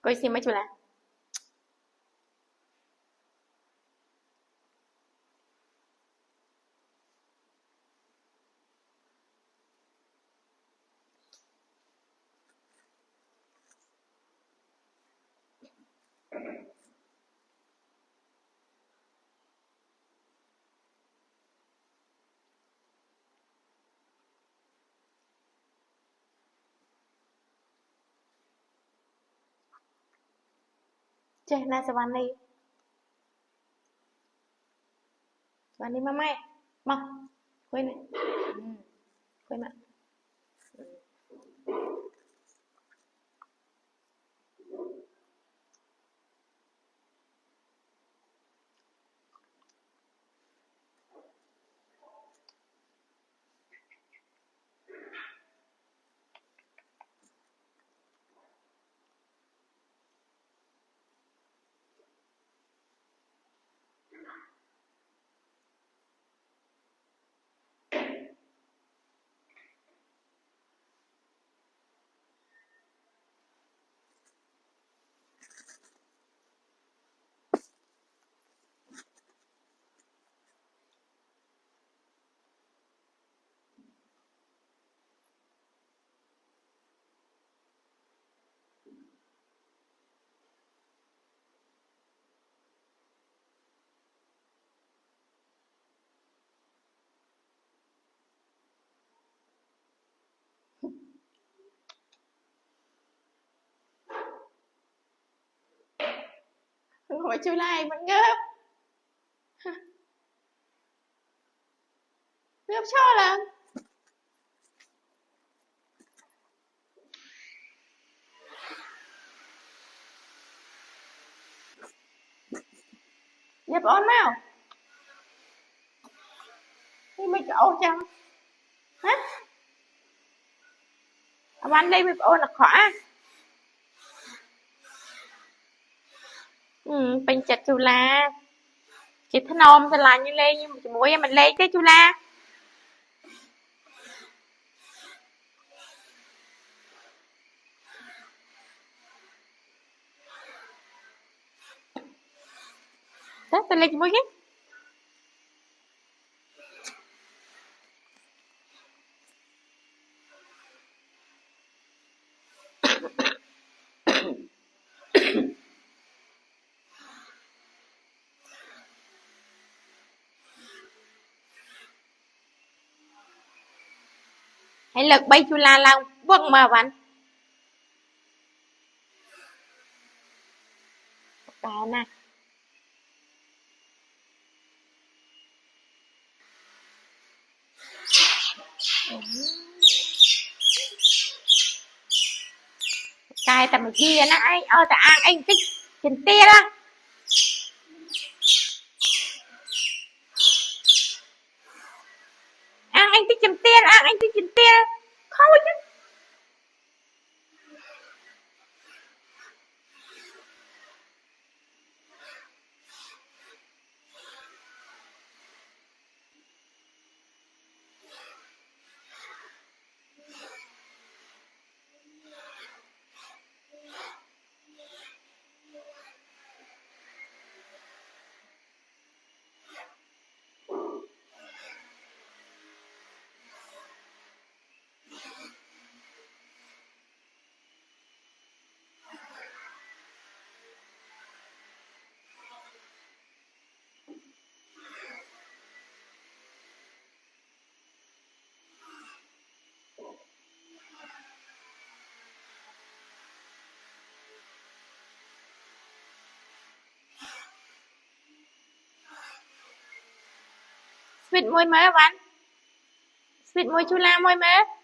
Coi xem mấy chú là Cek na sa Vani. Vani mamai. Mau. Quên này. Quên ạ. Ngồi chú lại vẫn ngớp. Ngớp cho là nhập ôn nào. Thì mình ôn chăng. Hả? Bạn đây mình ôn là khỏa. Bình chật chú là chị thân ôm thì là như lê nhưng mà chị mũi mình lê cái chú la. Thế tôi lê chị mũi cái. Hãy lực bay chú la lao vâng mà bạn. Cái nè. Cái tầm mà kia nó ai ta ăn anh tích tiền tia đó. Ăn anh tích tiền tia, ăn anh tích tiền tia. Thôi chứ. Sweet môi mớ bạn. Sweet môi chú la môi mớ.